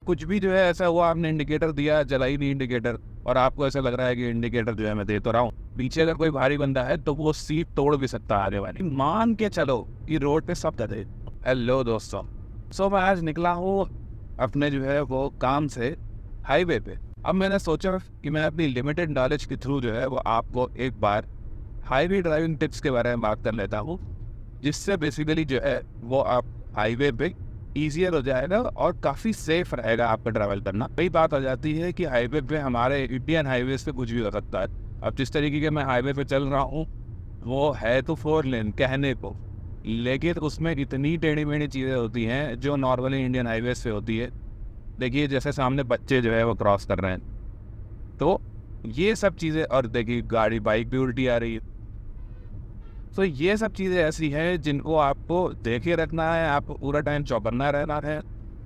कुछ भी जो है ऐसा हुआ, आपने इंडिकेटर दिया, जला ही नहीं इंडिकेटर, और आपको ऐसा लग रहा है कि इंडिकेटर जो है मैं दे तो रहा हूँ, पीछे अगर कोई भारी बंदा है तो वो सीट तोड़ भी सकता है आगे वाली। मान के चलो कि रोड पे सब गधे। हेलो दोस्तों, मैं आज निकला हूँ अपने जो है वो काम से हाईवे पे। अब मैंने सोचा कि मैं अपनी लिमिटेड नॉलेज के थ्रू जो है वो आपको एक बार हाईवे ड्राइविंग टिप्स के बारे में बात कर लेता हूँ, जिससे बेसिकली जो है वो आप हाईवे पे ईजियर हो जाएगा और काफ़ी सेफ रहेगा आपका ट्रैवल करना। कई बात आ जाती है कि हाईवे पे, हमारे इंडियन हाईवेज पे कुछ भी हो सकता है। अब जिस तरीके के मैं हाईवे पे चल रहा हूँ वो है तो 4 लेन कहने को, लेकिन उसमें इतनी टेढ़ी मेढ़ी चीज़ें होती हैं जो नॉर्मली इंडियन हाईवेज पे होती है। देखिए जैसे सामने बच्चे जो है वो क्रॉस कर रहे हैं, तो ये सब चीज़ें, और देखिए गाड़ी बाइक भी उल्टी आ रही है। तो ये सब चीज़ें ऐसी हैं जिनको आपको देखे रखना है, आपको पूरा टाइम चौकन्ना रहना है।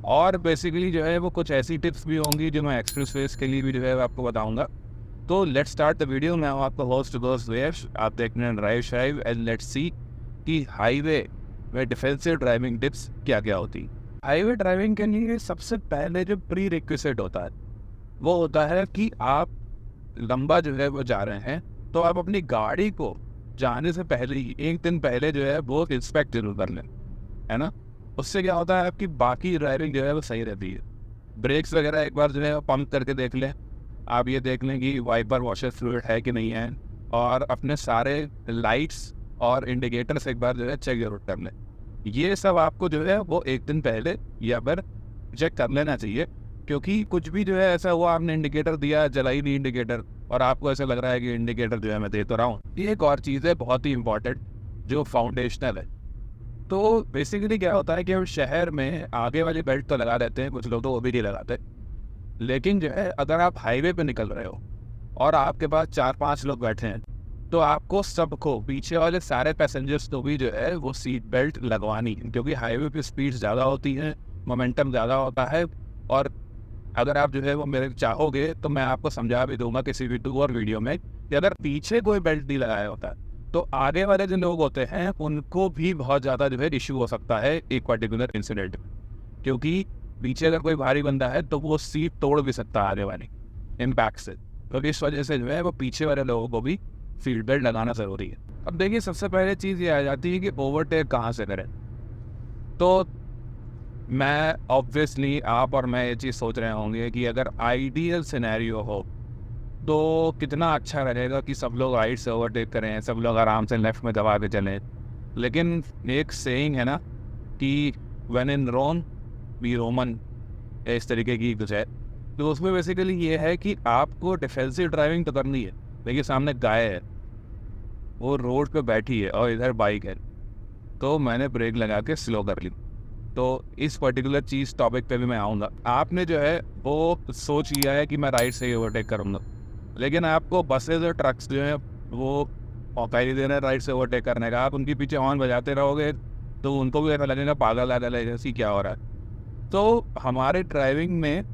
और बेसिकली जो है वो कुछ ऐसी टिप्स भी होंगी जो मैं एक्सप्रेस वेज के लिए भी जो है आपको बताऊंगा। तो लेट्स स्टार्ट द वीडियो। मैं हूं आपका होस्ट दोस्त वेश, आप देख रहे हैं ड्राइव शाइव, एंड लेट्स सी कि हाईवे में डिफेंसिव ड्राइविंग टिप्स क्या क्या होती। हाईवे ड्राइविंग के लिए सबसे पहले जो प्री रिक्विजिट होता है वो होता है कि आप लंबा जो है वो जा रहे हैं, तो आप अपनी गाड़ी को जाने से पहले ही, एक दिन पहले जो है वो इंस्पेक्ट जरूर कर लें, है ना। उससे क्या होता है, आपकी बाकी ड्राइविंग जो है वो सही रहती है। ब्रेक्स वगैरह एक बार जो है पंप करके देख लें। आप ये देख लें कि वाइपर वॉशर फ्लूइड है कि नहीं है, और अपने सारे लाइट्स और इंडिकेटर्स एक बार जो है चेक जरूर कर लें। ये सब आपको जो है वो एक दिन पहले या फिर चेक कर लेना चाहिए, क्योंकि कुछ भी जो है ऐसा हुआ, आपने इंडिकेटर दिया, जला ही नहीं इंडिकेटर, और आपको ऐसा लग रहा है कि इंडिकेटर जो है मैं दे तो रहा हूँ। ये एक और चीज़ है बहुत ही इंपॉर्टेंट जो फाउंडेशनल है। तो बेसिकली क्या होता है कि हम शहर में आगे वाली बेल्ट तो लगा देते हैं, कुछ लोग तो वो भी नहीं लगाते, लेकिन जो है अगर आप हाईवे पे निकल रहे हो और आपके पास 4-5 लोग बैठे हैं, तो आपको सबको, पीछे वाले सारे पैसेंजर्स को भी जो है वो सीट बेल्ट लगवानी है, क्योंकि हाईवे पे स्पीड ज़्यादा होती है, मोमेंटम ज़्यादा होता है। और अगर आप जो है वो मेरे चाहोगे तो मैं आपको समझा भी दूंगा किसी भी और वीडियो में कि अगर पीछे कोई बेल्ट नहीं लगाया होता तो आगे वाले जो लोग होते हैं उनको भी बहुत ज़्यादा जो है इशू हो सकता है एक पर्टिकुलर इंसिडेंट में, क्योंकि पीछे अगर कोई भारी बंदा है तो वो सीट तोड़ भी सकता है आगे वाली इम्पैक्ट से। तो इस वजह से जो है वो पीछे वाले लोगों को भी सीट बेल्ट लगाना ज़रूरी है। अब देखिए सबसे पहले चीज़ ये आ जाती है कि ओवरटेक कहाँ से करें। तो मैं ऑब्वियसली, आप और मैं ये चीज़ सोच रहे होंगे कि अगर आइडियल सिनेरियो हो तो कितना अच्छा रहेगा कि सब लोग राइट से ओवरटेक करें, सब लोग आराम से लेफ्ट में दबा के चलें। लेकिन एक सेइंग है ना कि when in Rome be Roman, इस तरीके की कुछ है। तो उसमें बेसिकली ये है कि आपको डिफेंसिव ड्राइविंग तो करनी है। देखिए सामने गाय है, वो रोड पे बैठी है और इधर बाइक है, तो मैंने ब्रेक लगा के स्लो कर ली। तो इस पर्टिकुलर चीज़ टॉपिक पे भी मैं आऊँगा। आपने जो है वो सोच लिया है कि मैं राइट से ही ओवरटेक करूँगा, लेकिन आपको बसेज और ट्रक्स जो हैं वो मौका ही नहीं दे रहे राइट से ओवरटेक करने का। आप उनके पीछे हॉर्न बजाते रहोगे तो उनको भी ऐसा लगेगा पागल आगल है जैसी क्या हो रहा है। तो हमारे ड्राइविंग में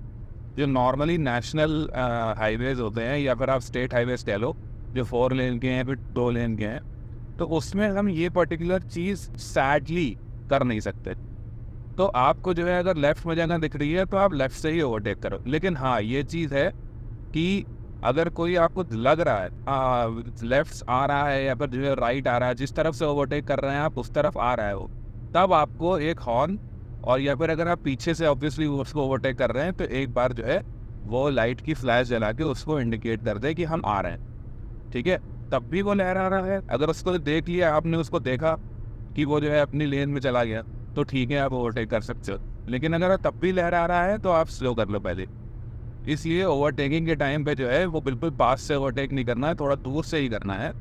जो नॉर्मली नेशनल हाईवेज होते हैं, या फिर आप स्टेट हाईवेज कह लो, जो 4 लेन के हैं फिर 2 लेन के हैं, तो उसमें हम ये पर्टिकुलर चीज़ सैडली कर नहीं सकते। तो आपको जो है अगर लेफ्ट में जगह दिख रही है तो आप लेफ्ट से ही ओवरटेक करो। लेकिन हाँ ये चीज़ है कि अगर कोई आपको लग रहा है लेफ्ट आ रहा है या फिर जो है राइट आ रहा है, जिस तरफ से ओवरटेक कर रहे हैं आप उस तरफ आ रहा है वो, तब आपको एक हॉर्न, और या फिर अगर आप पीछे से ऑब्वियसली उसको ओवरटेक कर रहे हैं तो एक बार जो है वो लाइट की फ्लैश जला के उसको इंडिकेट कर दे कि हम आ रहे हैं, ठीक है। तब भी वो लहरा रहा है, अगर उसको देख लिया आपने, उसको देखा कि वो जो है अपनी लेन में चला गया, तो ठीक है आप ओवरटेक कर सकते हो। लेकिन अगर तब भी लहरा रहा है तो आप स्लो कर लो पहले। इसलिए ओवरटेकिंग के टाइम पे जो है वो बिल्कुल पास से ओवरटेक नहीं करना है, थोड़ा दूर से ही करना है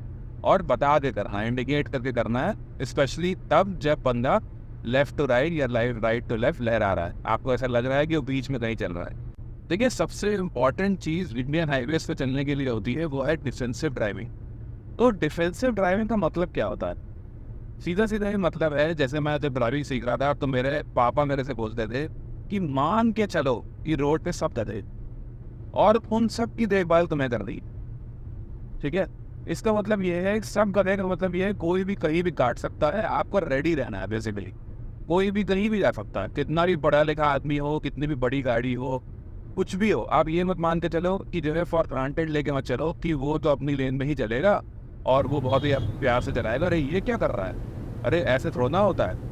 और बता के करना है, इंडिकेट करके करना है। स्पेशली तब जब बंदा लेफ्ट टू राइट या राइट टू लेफ्ट लहरा रहा है, आपको ऐसा लग रहा है कि वो बीच में कहीं चल रहा है। देखिए सबसे इम्पॉर्टेंट चीज़ इंडियन हाईवेज पे चलने के लिए होती है वो है डिफेंसिव ड्राइविंग। तो डिफेंसिव ड्राइविंग का मतलब क्या होता है? सीधा सीधा ही मतलब है, जैसे मैं जब ड्राइविंग सीख रहा था तो मेरे पापा मेरे से पूछते थे कि मान के चलो कि रोड पे सब गधे और उन सब की देखभाल तुम्हें कर दी, ठीक है। इसका मतलब ये है, सब गधे का मतलब ये है कोई भी कहीं भी काट सकता है, आपको रेडी रहना है बेसिकली। कोई भी कहीं भी जा सकता है, कितना भी पढ़ा लिखा आदमी हो, कितनी भी बड़ी गाड़ी हो, कुछ भी हो। आप ये मत मान के चलो कि जो है फॉर ग्रांटेड लेके मत चलो कि वो तो अपनी लेन में ही चलेगा और वो बहुत ही प्यार से चलाएगा, अरे ये क्या कर रहा है, अरे ऐसे थोड़ा ना होता है।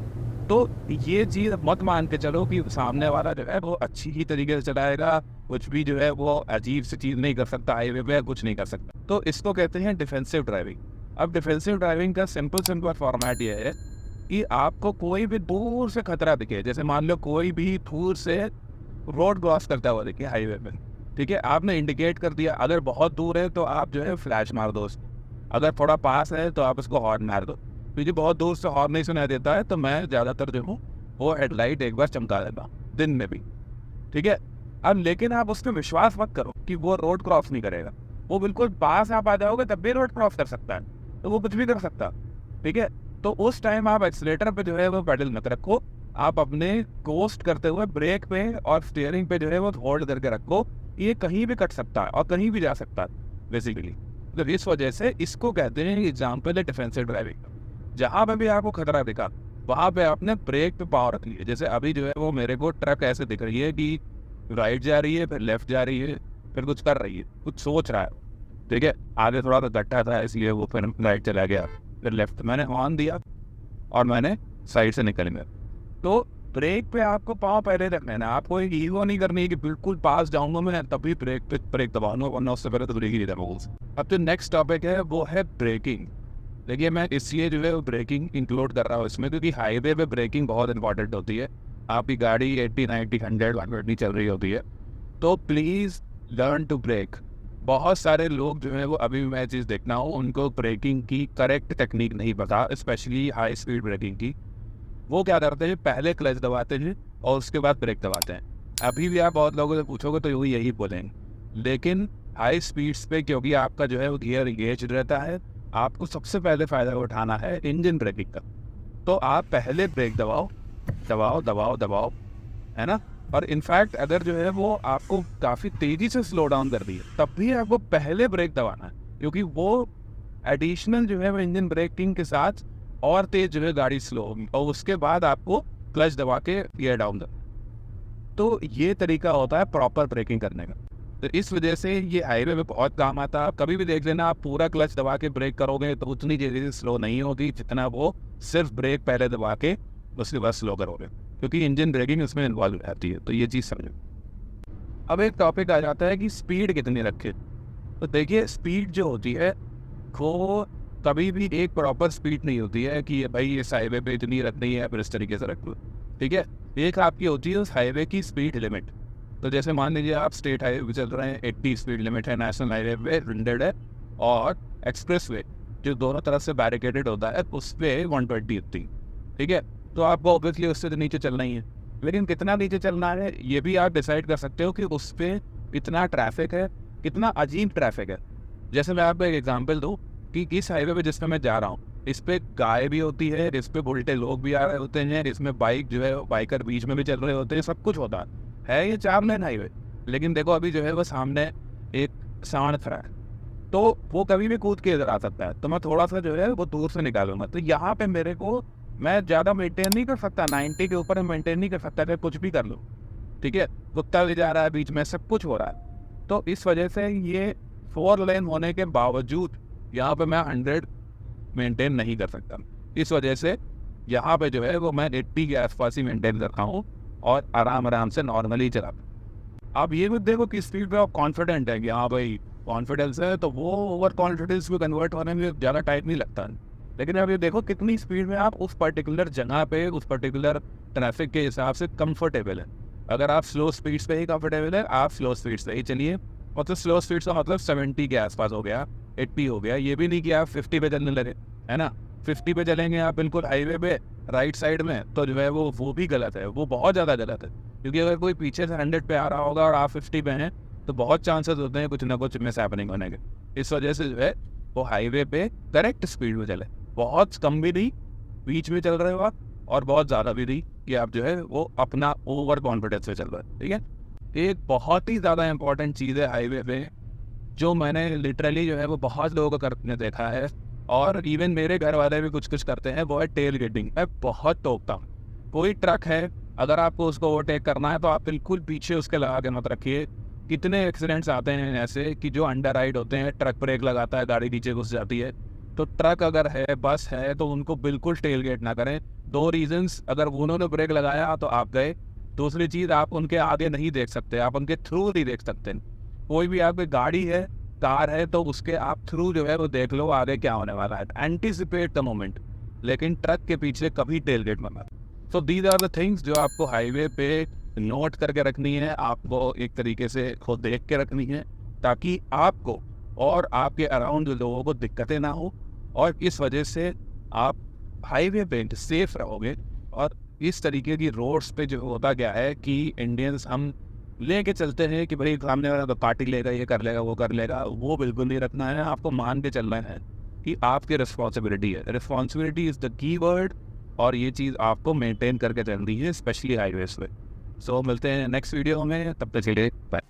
तो ये चीज़ मत मान के चलो कि सामने वाला जो है वो अच्छी ही तरीके से चलाएगा, कुछ भी जो है वो अजीब सी चीज़ नहीं कर सकता, हाईवे पे कुछ नहीं कर सकता। तो इसको कहते हैं डिफेंसिव ड्राइविंग। अब डिफेंसिव ड्राइविंग का सिंपल फॉर्मेट ये है कि आपको कोई भी दूर से खतरा दिखे, जैसे मान लो कोई भी दूर से रोड क्रॉस करता हुआ दिखे हाईवे पे, ठीक है, आपने इंडिकेट कर दिया। अगर बहुत दूर है तो आप जो है फ्लैश मार दो उसको, अगर थोड़ा पास है तो आप उसको हॉर्न मार दो। क्योंकि बहुत दूर से हॉर्न नहीं सुनाई देता है तो मैं ज़्यादातर जो हूँ वो हेडलाइट एक बार चमका देता हूँ दिन में भी, ठीक है। अब लेकिन आप उस पर विश्वास मत करो कि वो रोड क्रॉस नहीं करेगा, वो बिल्कुल पास आप आ जाओगे तब भी रोड क्रॉस कर सकता है, तो वो कुछ भी कर सकता, ठीक है। तो उस टाइम आप एक्सीलेटर पे जो है वो पेडल मत रखो, आप अपने कोस्ट करते हुए ब्रेक पे और स्टीयरिंग पे जो है वो होल्ड करके रखो। ये कहीं भी कट सकता है और कहीं भी जा सकता है बेसिकली। तो इस वजह से इसको कहते हैं एग्जाम्पल है डिफेंसिव ड्राइविंग। जहाँ पे भी आपको खतरा दिखा वहाँ पे आपने ब्रेक पे पावर रख लिया। जैसे अभी जो है वो मेरे को ट्रक ऐसे दिख रही है कि राइट जा रही है, फिर लेफ्ट जा रही है, फिर कुछ कर रही है, कुछ सोच रहा है, ठीक है। आगे थोड़ा सा गड्ढा था इसलिए वो फिर राइट चला गया, फिर लेफ्ट। मैंने हॉर्न दिया और मैंने साइड से निकल गया। तो ब्रेक पे आपको पाँव पहले रखना है ना, आपको एक ईगो नहीं करनी है कि बिल्कुल पास जाऊंगा मैं तभी ब्रेक पे ब्रेक दबाऊंगा, वरना उससे पहले तो ब्रेक ही नहीं दबाऊंगा। अब जो नेक्स्ट टॉपिक है वो है ब्रेकिंग। देखिए मैं इसलिए जो है वो ब्रेकिंग इंक्लूड कर रहा हूँ इसमें क्योंकि हाईवे पे ब्रेकिंग बहुत इंपॉर्टेंट होती है। आपकी गाड़ी 80, 90, 100, 120 चल रही होती है, तो प्लीज़ लर्न टू ब्रेक। बहुत सारे लोग जो है वो अभी भी मैं चीज़ देखना हूँ उनको ब्रेकिंग की करेक्ट टेक्निक नहीं पता, स्पेशली हाई स्पीड ब्रेकिंग की। वो क्या करते हैं, पहले क्लच दबाते हैं और उसके बाद ब्रेक दबाते हैं। अभी भी आप बहुत लोगों से पूछोगे तो वो यही बोलेंगे। लेकिन हाई स्पीड्स पे क्योंकि आपका जो है वो गियर इंगेज रहता है, आपको सबसे पहले फ़ायदा उठाना है इंजन ब्रेकिंग का। तो आप पहले ब्रेक दबाओ दबाओ दबाओ दबाओ, है ना। और इनफैक्ट अगर जो है वो आपको काफ़ी तेज़ी से स्लो डाउन कर दी है तब भी आपको पहले ब्रेक दबाना है, क्योंकि वो एडिशनल जो है वो इंजन ब्रेकिंग के साथ और तेज जो है गाड़ी स्लो होगी और उसके बाद आपको क्लच दबा के गियर डाउन कर। तो ये तरीका होता है प्रॉपर ब्रेकिंग करने का। तो इस वजह से ये हाईवे में बहुत काम आता है। कभी भी देख लेना, आप पूरा क्लच दबा के ब्रेक करोगे तो उतनी जल्दी से स्लो नहीं होगी जितना वो सिर्फ ब्रेक पहले दबा के उसके बाद स्लो करोगे, क्योंकि इंजन ब्रेकिंग उसमें इन्वॉल्व रहती है। तो ये चीज़ समझो। अब एक टॉपिक आ जाता है कि स्पीड कितनी रखे। तो देखिए स्पीड जो होती है वो कभी भी एक प्रॉपर स्पीड नहीं होती है कि भाई इस हाईवे पे इतनी रखनी है फिर इस तरीके से रख लो, ठीक है। एक आपकी होती है उस हाईवे की स्पीड लिमिट। तो जैसे मान लीजिए आप स्टेट हाईवे पे चल रहे हैं, 80 स्पीड लिमिट है, नेशनल हाईवे पे 100 है, और एक्सप्रेस वे जो दोनों तरफ से बैरिकेडेड होता है उस पर 120 होती है, ठीक है। तो आपको ऑब्वियसली उससे तो नीचे चलना ही है, लेकिन कितना नीचे चलना है ये भी आप डिसाइड कर सकते हो कि उस पर कितना ट्रैफिक है, कितना अजीब ट्रैफिक है। जैसे मैं आपको एक एग्जांपल दूं कि इस हाईवे पे जिस पे मैं जा रहा हूँ इस पे गाय भी होती है, इस पे उल्टे लोग भी आ रहे होते हैं, इसमें बाइक जो है बाइकर बीच में भी चल रहे होते हैं, सब कुछ होता है। ये 4 लेन हाईवे, लेकिन देखो अभी जो है वो सामने एक सांड खड़ा है तो वो कभी भी कूद के इधर आ सकता है, तो मैं थोड़ा सा जो है वो दूर से निकालूंगा। तो यहाँ पे मेरे को मैं ज़्यादा मेंटेन नहीं कर सकता, 90 के ऊपर मेंटेन नहीं कर सकता, मैं कुछ भी कर लूँ, ठीक है। कुत्ता भी जा रहा है बीच में, सब कुछ हो रहा है। तो इस वजह से ये 4 लेन होने के बावजूद यहाँ पे मैं 100 मेंटेन नहीं कर सकता। इस वजह से यहाँ पे जो है वो मैं 80 के आसपास ही मेंटेन करता हूँ और आराम से नॉर्मली चलाता हूँ। आप ये भी देखो कि स्पीड पे आप कॉन्फिडेंट है कि हाँ भाई कॉन्फिडेंस है, तो वो ओवर कॉन्फिडेंस में कन्वर्ट होने में ज़्यादा टाइम नहीं लगता। लेकिन अब ये देखो कितनी स्पीड में आप उस पर्टिकुलर जगह पे उस पर्टिकुलर ट्रैफिक के हिसाब से कंफर्टेबल है। अगर आप स्लो स्पीड्स पे ही कंफर्टेबल है आप स्लो स्पीड्स पे ही चलिए। मतलब स्लो स्पीड्स का मतलब 70 के आसपास हो गया, 80 हो गया। ये भी नहीं कि आप 50 पे चलने लगे, है ना। 50 पे चलेंगे आप बिल्कुल हाईवे पे राइट साइड में, तो जो है वो भी गलत है, वो बहुत ज़्यादा गलत है। क्योंकि अगर कोई पीछे से 100 पे आ रहा होगा और आप 50 पे हैं तो बहुत चांसेस होते हैं कुछ ना कुछ मिस हैपनिंग होने के। इस वजह से जो है वो हाईवे पे करेक्ट स्पीड में चले, बहुत कम भी नहीं बीच में चल रहे हो आप, और बहुत ज़्यादा भी नहीं कि आप जो है वो अपना ओवर कॉन्फिडेंस में चल रहे हैं, ठीक है। एक बहुत ही ज़्यादा इंपॉर्टेंट चीज़ है हाईवे पे जो मैंने लिटरली जो है वो बहुत लोगों को करने देखा है, और इवन मेरे घर वाले भी कुछ करते हैं, वो है टेल गेटिंग। मैं बहुत टोकता हूँ कोई ट्रक है, अगर आपको उसको ओवरटेक करना है तो आप बिल्कुल पीछे उसके लगा के मत रखिए। कितने एक्सीडेंट्स आते हैं ऐसे कि जो अंडर राइड होते हैं, ट्रक ब्रेक लगाता है, गाड़ी नीचे घुस जाती है। तो ट्रक अगर है, बस है, तो उनको बिल्कुल टेल गेट ना करें। 2 रीजंस, अगर उन्होंने ब्रेक लगाया तो आप गए। दूसरी चीज़, आप उनके आगे नहीं देख सकते, आप उनके थ्रू नहीं देख सकते। कोई भी आपकी गाड़ी है, कार है, तो उसके आप थ्रू जो है वो देख लो आगे क्या होने वाला है, एंटिसिपेट द मोमेंट। लेकिन ट्रक के पीछे कभी टेल गेट मत मारो। So these are the things जो आपको हाईवे पे नोट करके रखनी है, आपको एक तरीके से खुद देख के रखनी है, ताकि आपको और आपके अराउंड लोगों को दिक्कतें ना हो, और इस वजह से आप हाईवे पे सेफ रहोगे। और इस तरीके की रोड्स पे जो होता क्या है कि इंडियंस हम लेके चलते हैं कि भाई सामने वाला तो पार्टी लेगा, ये कर लेगा, वो कर लेगा। वो बिल्कुल नहीं रखना है, आपको मान के चलना है कि आपकी रिस्पॉन्सिबिलिटी है। Responsibility is the key word, और ये चीज़ आपको मेंटेन करके चलनी है, स्पेशली हाईवेज पे। सो मिलते हैं नेक्स्ट वीडियो में, तब तक के लिए बाय।